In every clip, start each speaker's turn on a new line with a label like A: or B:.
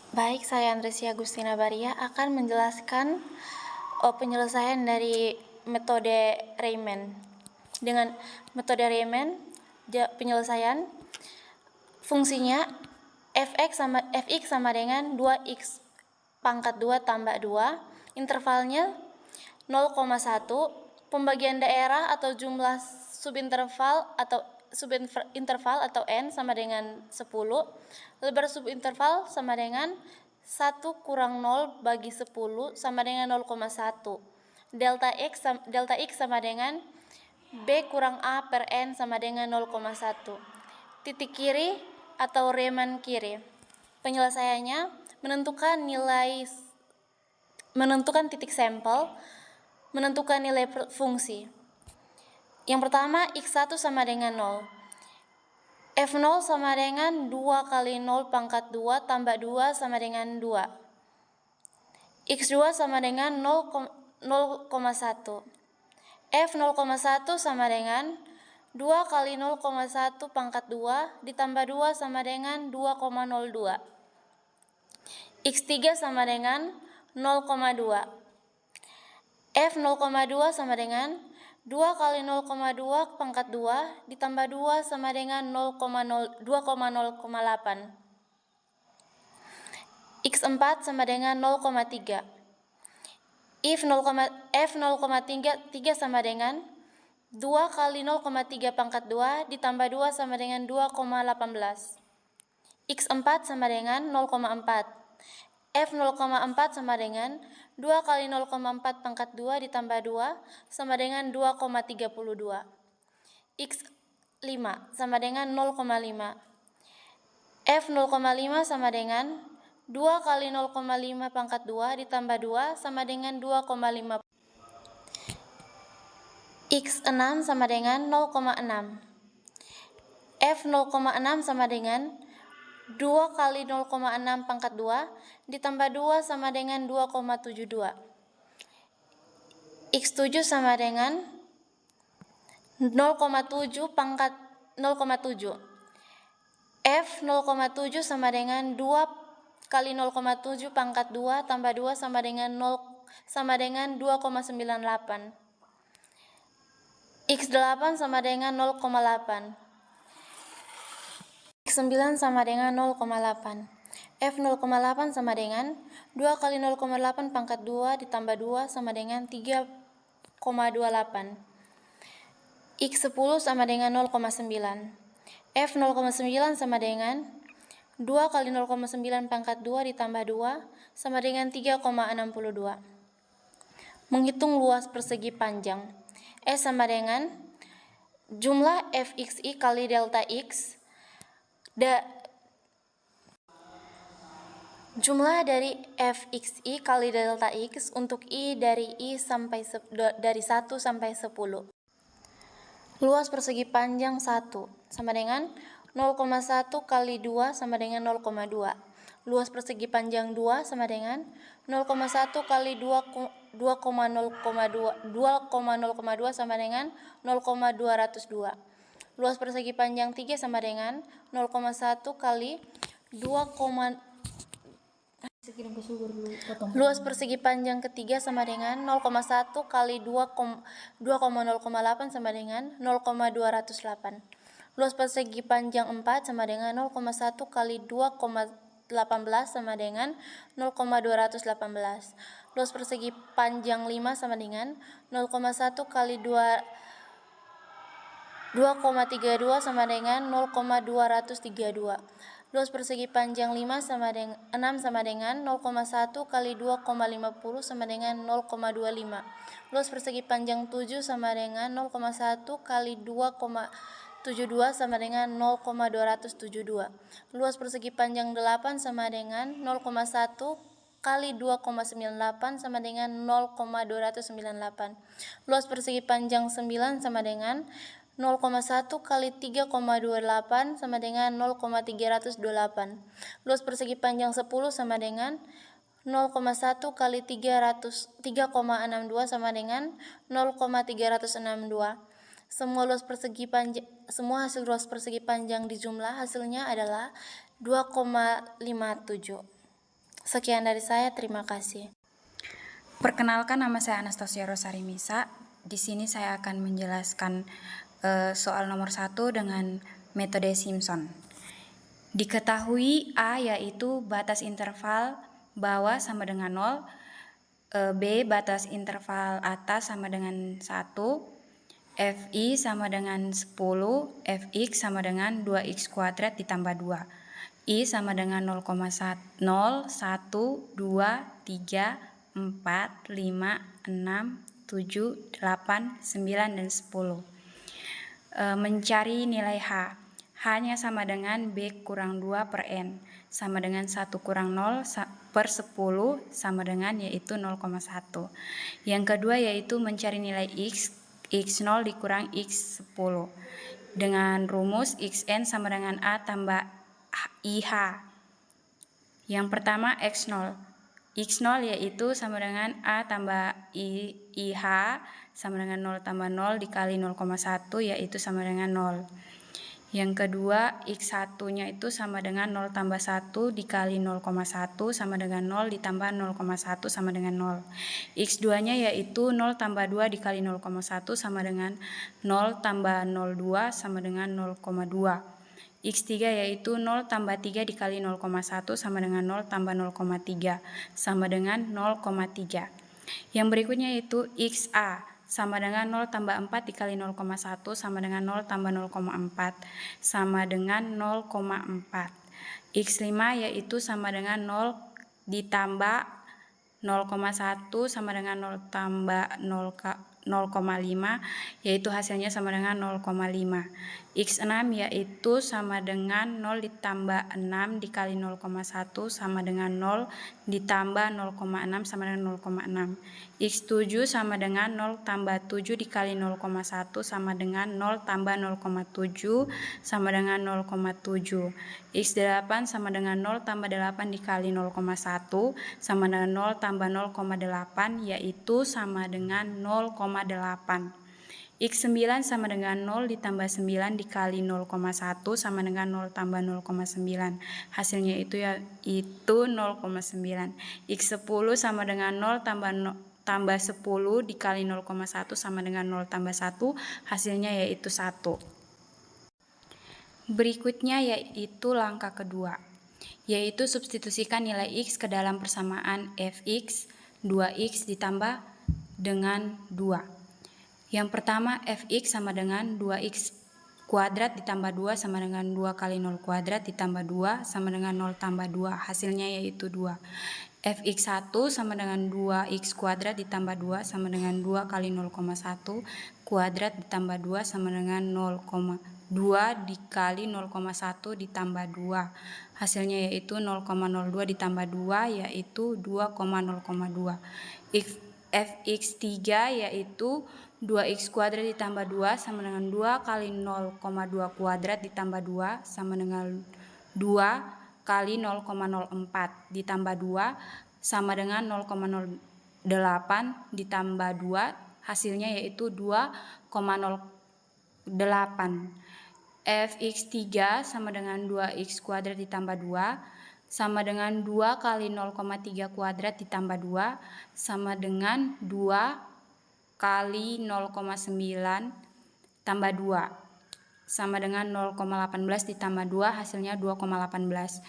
A: Baik, saya Andresia Agustina Baria akan menjelaskan penyelesaian dari metode Riemann. Dengan metode Riemann, penyelesaian fungsinya fx sama dengan 2x pangkat 2 tambah 2, intervalnya 0,1, pembagian daerah atau jumlah subinterval atau n sama dengan 10, lebar subinterval sama dengan 1 kurang 0 bagi 10 sama dengan 0,1. Delta x sama dengan b kurang a per n sama dengan 0,1. Titik kiri atau Riemann kiri. Penyelesaiannya menentukan titik sampel, menentukan nilai fungsi. Yang pertama, x1 sama dengan 0. F0 sama dengan 2 kali 0 pangkat 2 tambah 2 sama dengan 2. X2 sama dengan 0,1. F0,1 sama dengan 2 kali 0,1 pangkat 2 ditambah 2 sama dengan 2,02. X3 sama dengan 0,2. F0,2 sama dengan 2 kali 0,2 pangkat 2 ditambah 2 sama dengan 2,08. X4 sama dengan 0,3. F0,3 sama dengan 2 kali 0,3 pangkat 2 ditambah 2 sama dengan 2,18. X4 sama dengan 0,4. F0,4 sama dengan 2 kali 0,4 pangkat 2 ditambah 2 sama dengan 2,32. X5 sama dengan 0,5. F0,5 sama dengan 2 kali 0,5 pangkat 2 ditambah 2 sama dengan 2,5. X6 sama dengan 0,6. F0,6 sama dengan 2 kali 0,6 pangkat 2 ditambah 2 sama dengan 2,72. X7 sama dengan 0,7 pangkat 0,7. F0,7 sama dengan 2 kali 0,7 pangkat 2 tambah 2 sama dengan 2,98. X8 sama dengan 0,8. X9 sama dengan 0,8. F0,8 sama dengan 2 kali 0,8 pangkat 2 ditambah 2 sama dengan 3,28. X10 sama dengan 0,9. F0,9 sama dengan 2 kali 0,9 pangkat 2 ditambah 2 sama dengan 3,62. Menghitung luas persegi panjang. S sama dengan jumlah fxi kali delta x. Jumlah dari fxi kali delta x untuk i dari 1 sampai 10. Luas persegi panjang 1 sama dengan 0,1 kali 2 sama dengan 0,2. Luas persegi panjang 2 sama dengan 0,1 kali 2,0,2 sama dengan 0,202. Luas persegi panjang 3 sama dengan 0,1 kali 2, luas persegi panjang ketiga sama dengan 0,1 kali 2,0,8 sama dengan 0,208. Luas persegi panjang 4 sama dengan 0,1 kali 2,18 sama dengan 0,218. Luas persegi panjang 5 sama dengan 0,1 kali 2,32 sama dengan 0,232. Luas persegi panjang 6 sama dengan 0,1 kali 2,50 sama dengan 0,25. Luas persegi panjang 7 sama dengan 0,1 kali 2,72 sama dengan 0,272. Luas persegi panjang 8 sama dengan 0,1 kali 2,98 sama dengan 0,298. Luas persegi panjang 9 sama dengan 0,1 kali 3,28 sama dengan 0,328. Luas persegi panjang 10 sama dengan 0,1 kali 3,62 sama dengan 0,362. Semua hasil luas persegi panjang dijumlah, hasilnya adalah 2,57. Sekian dari saya, terima kasih.
B: Perkenalkan, nama saya Anastasia Rosari Misa. Di sini saya akan menjelaskan soal nomor 1 dengan metode Simpson. Diketahui A yaitu batas interval bawah sama dengan 0, B batas interval atas sama dengan 1, Fi sama dengan 10, Fx sama dengan 2x kuadrat ditambah 2, I sama dengan 0,1, 0, 1, 2, 3, 4, 5, 6, 7, 8, 9, dan 10. Mencari nilai H. H-nya sama dengan B kurang 2 per N, sama dengan 1 kurang 0 per 10, sama dengan yaitu 0,1. Yang kedua yaitu mencari nilai X, X0 dikurang X10. Dengan rumus Xn sama dengan A tambah IH. Yang pertama X0. X0 yaitu sama dengan A tambah IH sama dengan 0 tambah 0 dikali 0,1 yaitu sama dengan 0. Yang kedua X1 nya itu sama dengan 0 tambah 1 dikali 0,1 sama dengan 0 ditambah 0,1 sama dengan 0. X2 nya yaitu 0 tambah 2 dikali 0,1 sama dengan 0 tambah 0,2 sama dengan 0,2. X3 yaitu 0 tambah 3 dikali 0,1 sama dengan 0 tambah 0,3 sama dengan 0,3. Yang berikutnya yaitu XA sama dengan 0 tambah 4 dikali 0,1 sama dengan 0 tambah 0,4 sama dengan 0,4. X5 yaitu sama dengan 0 ditambah 0,1 sama dengan 0 tambah 0,5 yaitu hasilnya sama dengan 0,5. X6 yaitu sama dengan 0 ditambah 6 dikali 0,1 sama dengan 0 ditambah 0,6 sama dengan 0,6. X7 sama dengan 0 tambah 7 dikali 0,1 sama dengan 0 tambah 0,7 sama dengan 0,7. X8 sama dengan 0 tambah 8 dikali 0,1 sama dengan 0 tambah 0,8 yaitu sama dengan 0,8. X9 sama dengan 0 ditambah 9 dikali 0,1 sama dengan 0 tambah 0,9. Hasilnya itu 0,9. X10 sama dengan 0 tambah 10 dikali 0,1 sama dengan 0 tambah 1. Hasilnya yaitu 1. Berikutnya yaitu langkah kedua, yaitu substitusikan nilai X ke dalam persamaan Fx 2X ditambah dengan 2. Yang pertama Fx sama dengan 2x kuadrat ditambah 2 sama dengan 2 kali 0 kuadrat ditambah 2 sama dengan 0 tambah 2. Hasilnya yaitu 2. Fx1 sama dengan 2x kuadrat ditambah 2 sama dengan 2 kali 0,1 kuadrat ditambah 2 sama dengan 0,2 dikali 0,1 ditambah 2. Hasilnya yaitu 0,02 ditambah 2 yaitu 2,0,2. Fx3 yaitu 2x kuadrat ditambah 2 sama dengan 2 kali 0,2 kuadrat ditambah 2 sama dengan 2 kali 0,04 ditambah 2 sama dengan 0,08 ditambah 2. Hasilnya yaitu 2,08. Fx3 sama dengan 2x kuadrat ditambah 2 sama dengan 2 kali 0,3 kuadrat ditambah 2 sama dengan 2 kali 0,9 tambah 2 sama dengan 0,18 ditambah 2 hasilnya 2,18.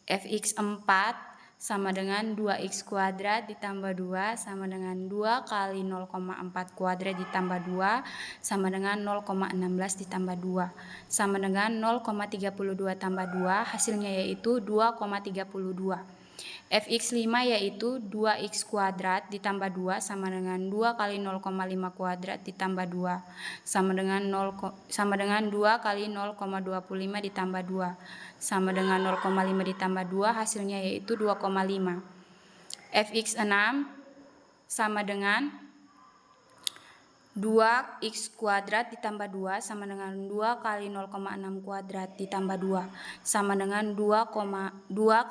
B: Fx4 sama dengan 2x kuadrat ditambah 2 sama dengan 2 kali 0,4 kuadrat ditambah 2 sama dengan 0,16 ditambah 2 sama dengan 0,32 tambah 2 hasilnya yaitu 2,32. Fx5 yaitu 2x kuadrat ditambah 2 sama dengan 2 kali 0,5 kuadrat ditambah 2 sama dengan 2 kali 0,25 ditambah 2 sama dengan 0,5 ditambah 2 hasilnya yaitu 2,5. Fx6 sama dengan 2x kuadrat ditambah 2 sama dengan 2 kali 0,6 kuadrat ditambah 2 sama dengan 2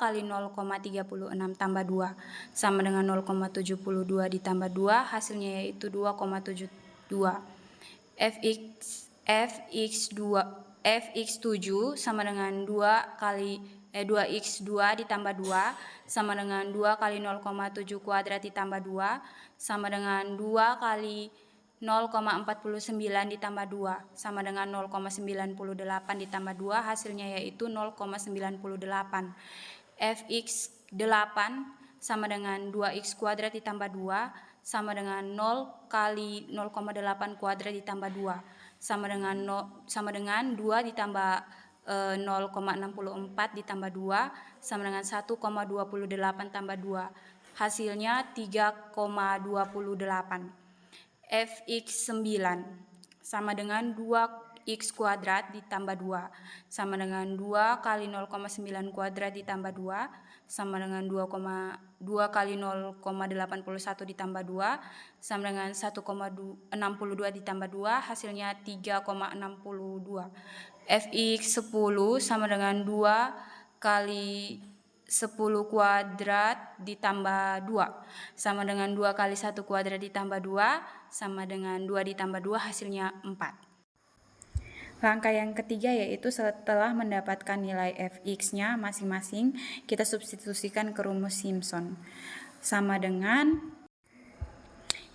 B: kali 0,36 tambah 2 sama dengan 0,72 ditambah 2 hasilnya yaitu 2,72. Fx2 Fx7 sama dengan 2x2 ditambah 2 sama dengan 2 kali 0,7 kuadrat ditambah 2 sama dengan 2 kali 0,49 ditambah 2 sama dengan 0,98 ditambah 2, hasilnya yaitu 0,98. Fx8 sama dengan 2x kuadrat ditambah 2 sama dengan 0 kali 0,8 kuadrat ditambah 2 sama dengan 2 ditambah 0,64 ditambah 2 sama dengan 1,28 tambah 2, hasilnya 3,28. Fx9 sama dengan 2x kuadrat ditambah 2 sama dengan 2 kali 0,9 kuadrat ditambah 2 sama dengan 2 kali 0,81 ditambah 2 sama dengan 1,62 ditambah 2, hasilnya 3,62. Fx10 sama dengan 2 kali 10 kuadrat ditambah 2 sama dengan 2 kali 1 kuadrat ditambah 2 sama dengan 2 ditambah 2, hasilnya 4. Langkah yang ketiga yaitu setelah mendapatkan nilai Fx-nya masing-masing, kita substitusikan ke rumus Simpson. Sama dengan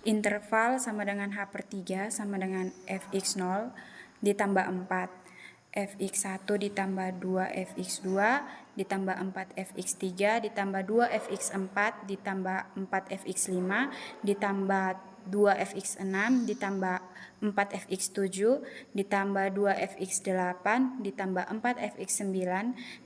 B: interval sama dengan H/3 sama dengan Fx0 ditambah 4. Fx1 ditambah 2 Fx2 ditambah 4 Fx3 ditambah 2 Fx4 ditambah 4 Fx5 ditambah 2 Fx6 ditambah 4 Fx7 ditambah 2 Fx8 ditambah 4 Fx9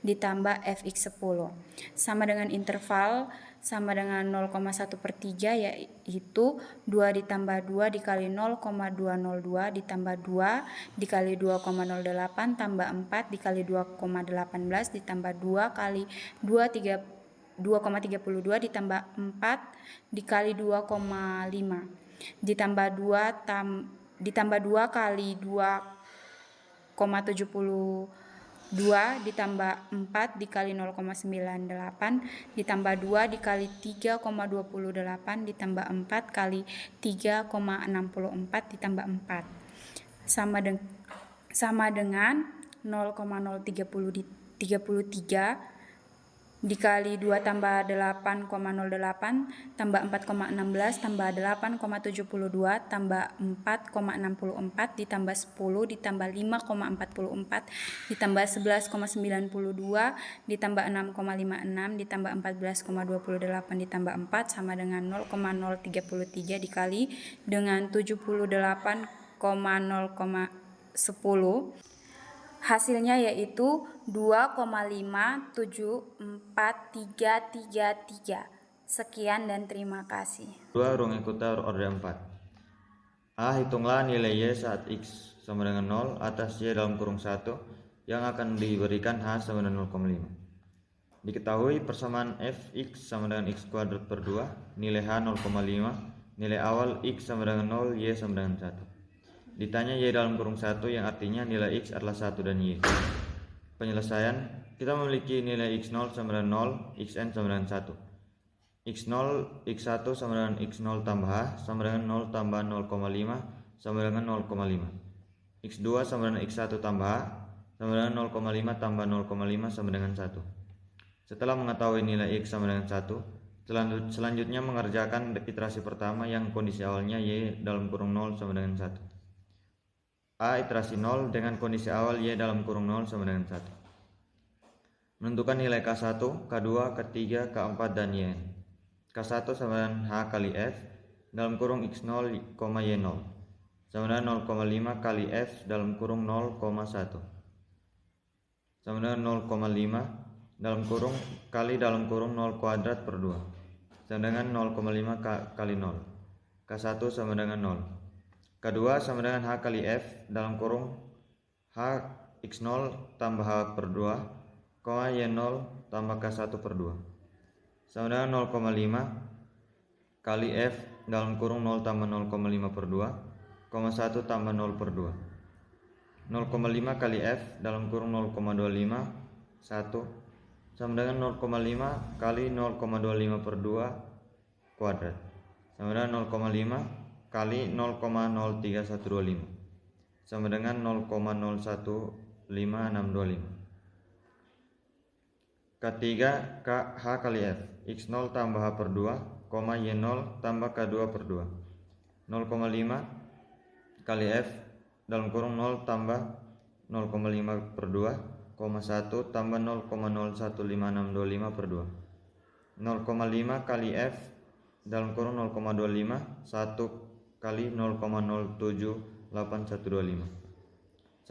B: ditambah Fx10 sama dengan interval sama dengan 0,1/3 yaitu 2 ditambah 2 dikali 0,202 ditambah 2 dikali 2,08 tambah 4 dikali 2,18 ditambah 2 kali 2,32 ditambah 4 dikali 2,5 ditambah 2 kali 2,72 ditambah 4 dikali 0,98 ditambah 2 dikali 3,28 ditambah 4 kali 3,64 ditambah 4 sama dengan 0,033 dikali 2 tambah 8,08 tambah 4,16 tambah 8,72 tambah 4,64 ditambah 10 ditambah 5,44 ditambah 11,92 ditambah 6,56 ditambah 14,28 ditambah 4 sama dengan 0,033 dikali dengan 78,0,10. Hasilnya yaitu 2,57433. Sekian dan terima kasih.
C: 2 ruang ikuta order 4. A. Hitunglah nilai Y saat X sama dengan 0 atas Y dalam kurung 1 yang akan diberikan H sama dengan 0,5. Diketahui persamaan Fx sama dengan X kuadrat per 2, nilai H 0,5, nilai awal X sama dengan 0, Y sama dengan 1. Ditanya Y dalam kurung 1 yang artinya nilai X adalah 1 dan Y. Penyelesaian, kita memiliki nilai X0 sama dengan 0, Xn sama dengan 1. X0, X1 sama dengan X0 tambah H sama dengan 0 tambah 0,5 sama dengan 0,5. X2 sama dengan X1 tambah H sama dengan 0,5 tambah 0,5 sama dengan 1. Setelah mengetahui nilai X sama dengan 1, selanjutnya mengerjakan iterasi pertama yang kondisi awalnya Y dalam kurung 0 sama dengan 1. A. Iterasi 0 dengan kondisi awal Y dalam kurung 0 sama dengan 1. Menentukan nilai K1, K2, K3, K4, dan Y. K1 sama dengan H kali F dalam kurung X0, Y0 sama dengan 0,5 kali F dalam kurung 0,1 sama dengan 0,5 dalam kurung kali dalam kurung 0 kuadrat per 2 sama dengan 0,5 kali 0. K1 sama dengan 0. K2 sama dengan H kali F dalam kurung H X0 tambah H per 2, Y0 tambah K1 per 2 sama dengan 0,5 kali F dalam kurung 0 tambah 0,5 per 2, 1 tambah 0 per 2. 0,5 kali F dalam kurung 0,25 1 sama dengan 0,5 kali 0,25 per 2 kuadrat sama dengan 0,5 kali 0,03125 sama dengan 0,0185 Ketiga, H kali F. X0 tambah H per 2, Y0 tambah K2 per 2. 0,5 kali F dalam kurung 0 tambah 0,5 per 2, 1 tambah 0,015625 per 2. 0,5 kali F dalam kurung 0,25, 1 kali 0,078125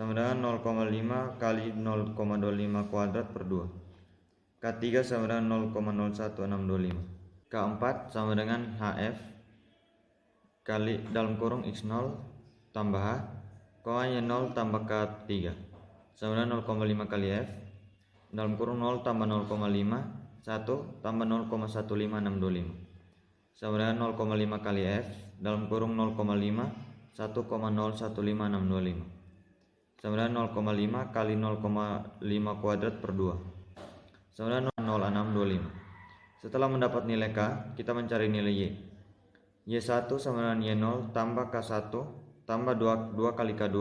C: sama dengan 0,5 kali 0,25 kuadrat per 2. K3 sama dengan 0,01625. K4 sama dengan HF kali dalam kurung X0 tambah H, Y0 tambah K3 sama dengan 0,5 kali F dalam kurung 0 tambah 0,5, 1 tambah 0,15625 sama dengan 0,5 kali F dalam kurung 0,5, 1,015625 sama dengan 0,5 kali 0,5 kuadrat per 2 sama dengan 0,0625. Setelah mendapat nilai K, kita mencari nilai Y. Y1 sama dengan Y0 tambah K1 tambah 2 kali K2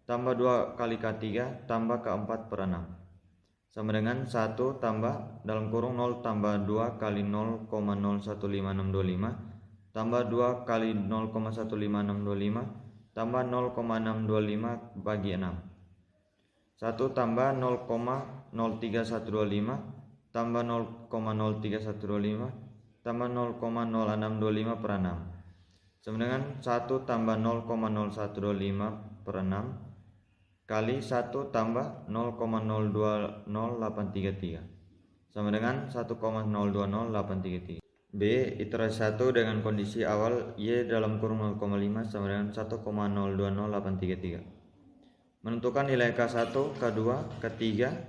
C: tambah 2 kali K3 tambah K4 per 6 sama dengan 1 tambah dalam kurung 0 tambah 2 kali 0,015625 tambah 2 kali 0,15625 tambah 0,625 bagi 6. 1 tambah 0,03125 tambah 0,03125 tambah 0,0625 per 6 sama dengan 1 tambah 0,0125 per 6 kali 1 tambah 0,020833 sama dengan 1,020833. B. Iterasi 1 dengan kondisi awal Y dalam kurung 0,5 sama dengan 1,020833. Menentukan nilai K1, K2, K3,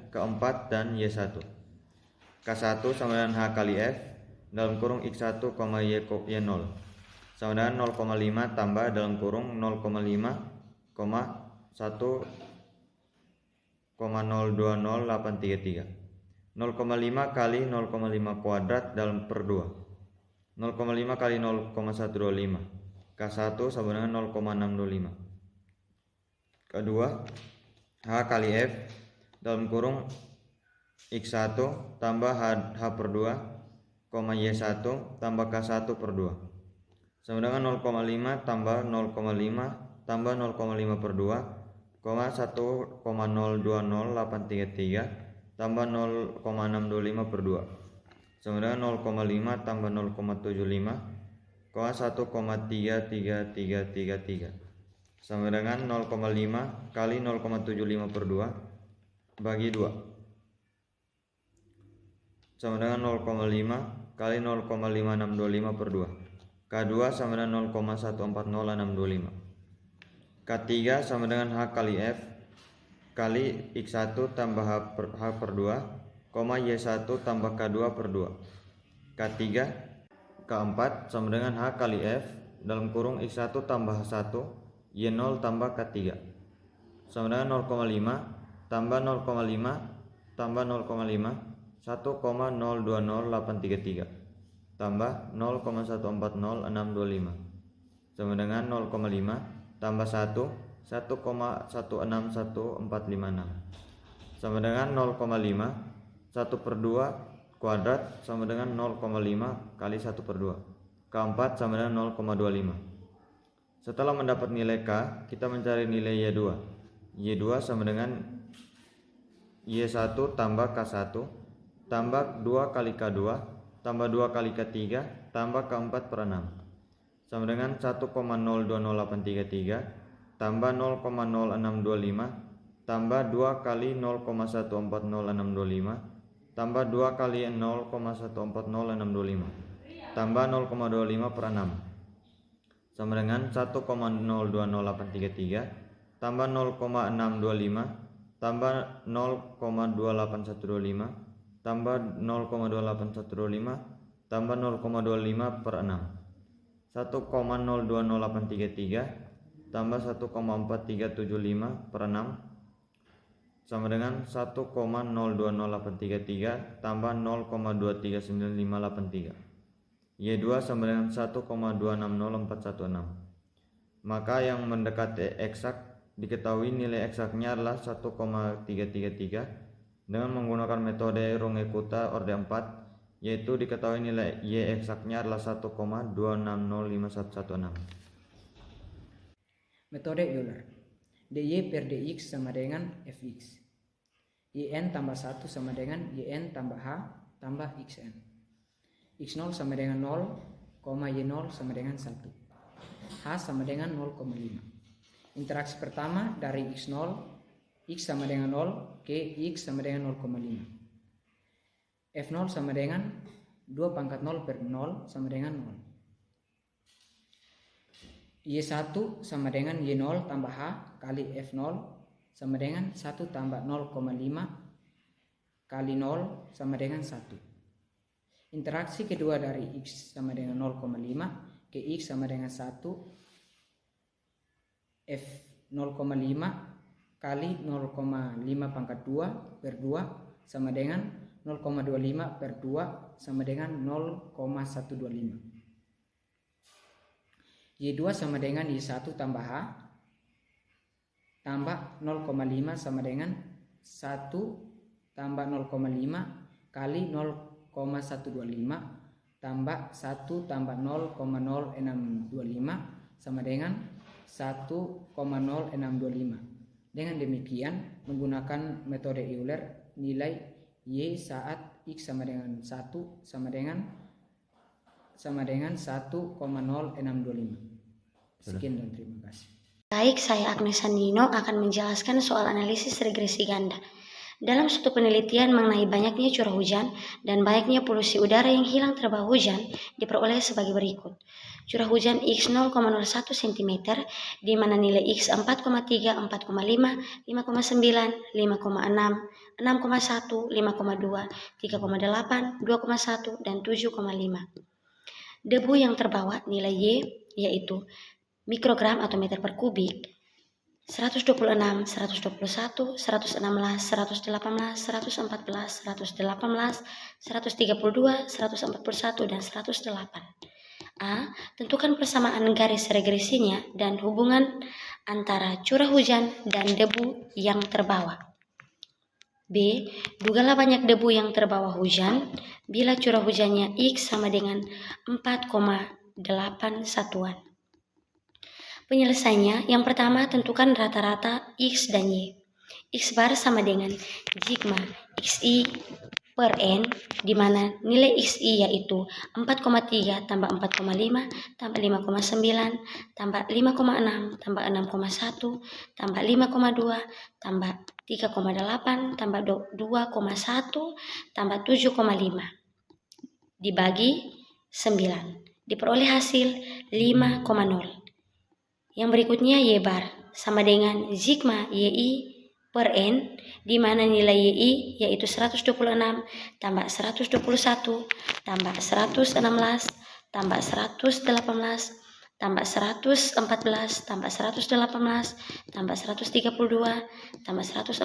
C: K4, dan Y1. K1 sama dengan H kali F dalam kurung X1, Y0 sama dengan 0,5 tambah dalam kurung 0,5, 1,020833 0,5 kali 0,5 kuadrat dalam per 2 0,5 kali 0,125 K1 sama dengan 0,625. Kedua, H kali F dalam kurung X1 tambah H per 2, Y1 tambah K1 per 2 sama dengan 0,5 tambah 0,5 tambah 0,5 per 2, 1,0200833 tambah 0,625 per 2 sama dengan 0,5 tambah 0,75, 1,33333 sama dengan 0,5 kali 0,75 per 2 bagi 2 sama dengan 0,5 kali 0,5625 per 2. K2 sama dengan 0,140625. K3 sama dengan H kali F kali X1 tambah H per 2, Y1 tambah K2 per 2. K3 K4 sama dengan H kali F dalam kurung X1 tambah H1, Y0 tambah K3 sama dengan 0,5 tambah 0,5 tambah 0,5, 1,020833 tambah 0,140625 sama dengan 0,5 tambah 1, 1,161456 sama dengan 0,5, 1 per 2 kuadrat sama dengan 0,5 kali 1 per 2. K4 sama dengan 0,25. Setelah mendapat nilai K, kita mencari nilai Y2. Y2 sama dengan Y1 tambah K1 tambah 2 kali K2 tambah 2 kali K3 tambah K4 per 6 sama dengan 1,0200833 tambah 0,0625 tambah 2 kali 0,140625 tambah 2 kali 0,140625 tambah 0,25 per 6 sama dengan 1,0200833 tambah 0,625 tambah 0,28125 tambah 0,28125 tambah 0,25 per 6 1,0200833 tambah 1,4375 per 6 sama dengan 1,0200833 tambah 0,239583. Y2 sama dengan 1,260416. Maka yang mendekati eksak diketahui nilai eksaknya adalah 1,333 dengan menggunakan metode Runge-Kutta orde 4, yaitu diketahui nilai Y eksaknya adalah 1,2605116.
D: Metode Euler. dy per dx sama dengan fx. yn tambah 1 sama dengan yn tambah h tambah xn. x0 sama dengan 0, y0 sama dengan 1. H sama dengan 0,5. Interaksi pertama dari x0, x sama dengan 0 ke x sama dengan 0,5. F0 sama dengan 2 pangkat 0 per 0 sama dengan 0. Y1 sama dengan Y0 tambah H kali F0 sama dengan 1 tambah 0,5 kali 0 sama dengan 1. Interaksi kedua dari X sama dengan 0,5 ke X sama dengan 1, F 0,5 kali 0,5 pangkat 2 per 2 sama dengan 0,25 per 2 sama dengan 0,125. Y2 sama dengan Y1 tambah H tambah 0,5 sama dengan 1 tambah 0,5 kali 0,125 tambah 1 tambah 0,0625 sama dengan 1,0625. Dengan demikian, menggunakan metode Euler, nilai Y saat X sama dengan 1 sama dengan 1,0625. Sekian dan terima kasih.
E: Baik, saya Agnes Sandino akan menjelaskan soal analisis regresi ganda. Dalam suatu penelitian mengenai banyaknya curah hujan dan banyaknya polusi udara yang hilang terbawa hujan diperoleh sebagai berikut. Curah hujan X 0,01 cm, di mana nilai X 4,3, 4,5, 5,9, 5,6, 6,1, 5,2, 3,8, 2,1, dan 7,5. Debu yang terbawa nilai Y yaitu mikrogram atau meter per kubik 126, 121, 116, 118, 114, 118, 132, 141, dan 108. A. Tentukan persamaan garis regresinya dan hubungan antara curah hujan dan debu yang terbawa. B. Dugalah banyak debu yang terbawa hujan bila curah hujannya X sama dengan 4,8 satuan. Penyelesaiannya, yang pertama tentukan rata-rata X dan Y. X bar sama dengan sigma XI per N, di mana nilai XI yaitu 4,3 tambah 4,5 tambah 5,9 tambah 5,6 tambah 6,1 tambah 5,2 tambah 3,8 tambah 2,1 tambah 7,5 dibagi 9 diperoleh hasil 5,0. Yang berikutnya Y bar sama dengan sigma YI per N, di mana nilai YI yaitu 126 tambah 121 tambah 116 tambah 118 tambah 114 tambah 118 tambah 132 tambah 141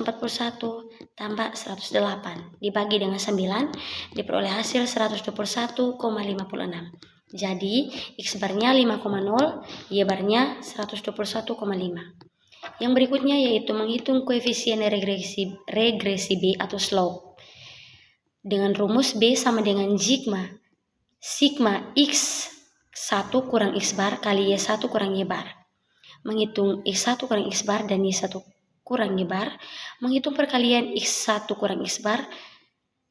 E: tambah 108 dibagi dengan 9 diperoleh hasil 121,56. Jadi X barnya 5,0, Y barnya 121,5. Yang berikutnya yaitu menghitung koefisien regresi B atau slope. Dengan rumus B sama dengan sigma X1 kurang X bar kali Y1 kurang Y bar. Menghitung X1 kurang X bar dan Y1 kurang Y bar. Menghitung perkalian X1 kurang X bar,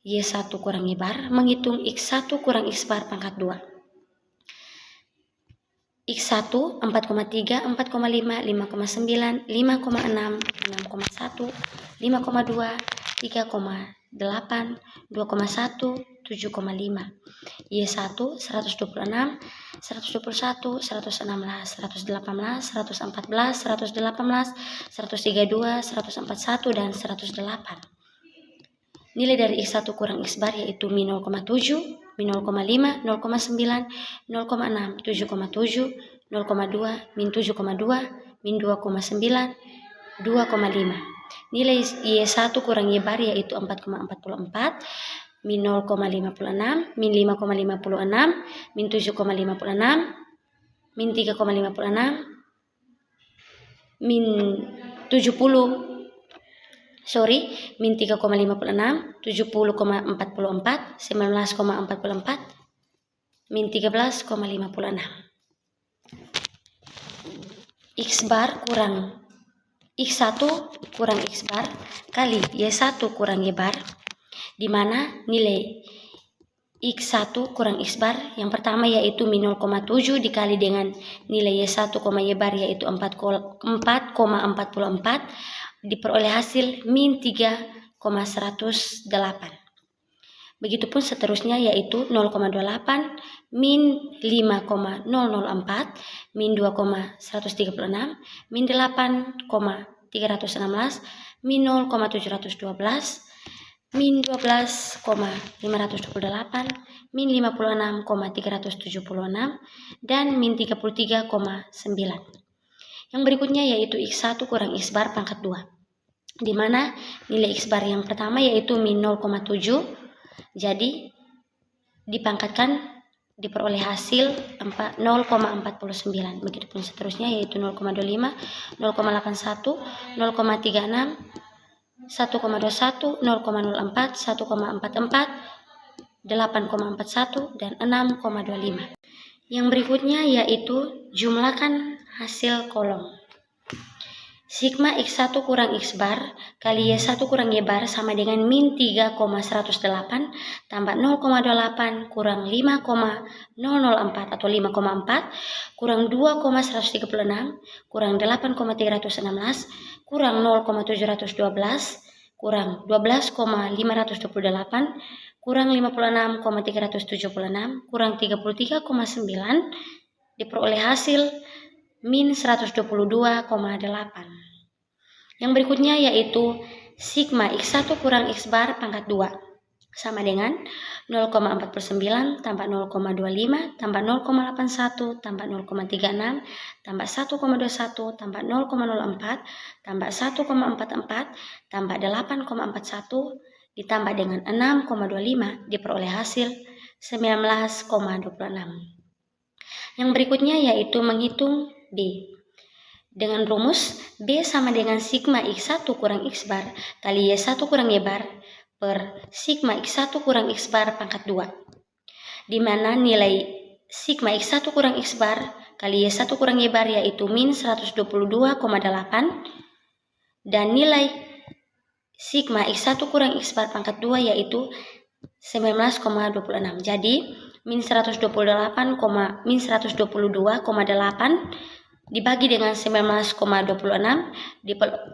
E: Y1 kurang Y bar. Menghitung X1 kurang X bar pangkat 2. X1 4,3, 4,5, 5,9, 5,6, 6,1, 5,2, 3,8, 2,1, 7,5. Y1 126, 121, 116, 118, 114, 118, 132, 141, dan 108. Nilai dari X1 kurang X bar yaitu min 0,7, min 0,5, 0,9, 0,6, 7,7, 0,2, min 7,2, min 2,9, 2,5. Nilai Y1 kurang Y bar yaitu 4,44, min 0,56, min 5,56, min 7,56, min 3,56, min min 3,56, 70,44, 19,44, min 13,56. X bar kurang X1 kurang X bar kali Y1 kurang Y bar, di mana nilai X1 kurang X bar yang pertama yaitu min 0,7 dikali dengan nilai Y1, Y bar yaitu 4,44 diperoleh hasil min 3,108. Begitupun seterusnya yaitu 0,28 min 5,004 min 2,136 min 8,316 min 0,712 min 12,528 min 56,376 dan min 33,9. Yang berikutnya yaitu X1 kurang X bar pangkat 2, di mana nilai X bar yang pertama yaitu min 0,7, jadi dipangkatkan diperoleh hasil 0,49. Begitupun seterusnya yaitu 0,25, 0,81, 0,36, 1,21, 0,04, 1,44, 8,41 dan 6,25. Yang berikutnya yaitu jumlahkan hasil kolom. Sigma X1 kurang X bar kali Y1 kurang Y bar sama dengan min 3,108 tambah 0,28 kurang 5,004 atau 5,4 kurang 2,136 kurang 8,316 kurang 0,712 kurang 12,528 kurang 56,376 kurang 33,9 diperoleh hasil min 122,8. Yang berikutnya yaitu sigma X1 kurang X bar pangkat 2 sama dengan 0,49 tambah 0,25 tambah 0,81 tambah 0,36 tambah 1,21 tambah 0,04 tambah 1,44 tambah 8,41 ditambah dengan 6,25 diperoleh hasil 19,26. Yang berikutnya yaitu menghitung B. Dengan rumus B sama dengan sigma X1 kurang X bar kali Y1 kurang Y bar per sigma X1 kurang X bar pangkat 2, di mana nilai sigma X1 kurang X bar kali Y1 kurang Y bar yaitu min 122,8 dan nilai sigma X1 kurang X bar pangkat 2 yaitu 19,26. Jadi min 122,8 dibagi dengan 19,26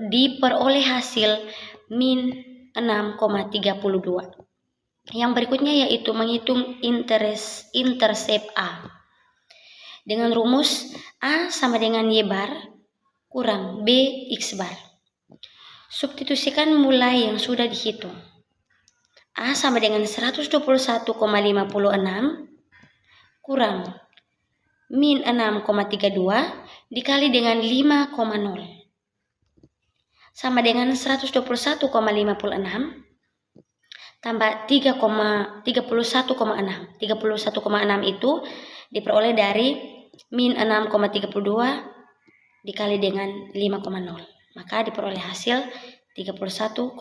E: diperoleh hasil min 6,32. Yang berikutnya yaitu menghitung intercept A. Dengan rumus A sama dengan Y bar kurang B X bar. Substitusikan mulai yang sudah dihitung. A sama dengan 121,56 kurang min 6,32 dikali dengan 5,0 sama dengan 121,56 tambah 31,6. 31,6 itu diperoleh dari min 6,32 dikali dengan 5,0. Maka diperoleh hasil 31,6.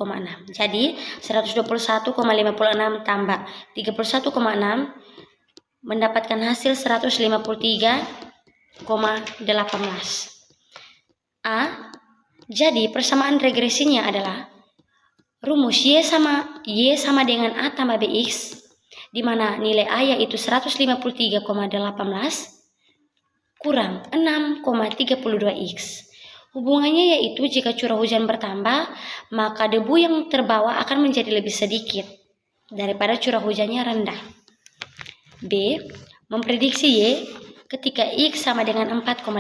E: Jadi 121,56 tambah 31,6 mendapatkan hasil 153,18. A. Jadi persamaan regresinya adalah rumus Y sama dengan A tambah BX, di mana nilai A yaitu 153,18 kurang 6,32X. Hubungannya yaitu jika curah hujan bertambah, maka debu yang terbawa akan menjadi lebih sedikit daripada curah hujannya rendah. B. Memprediksi Y ketika X sama dengan 4,5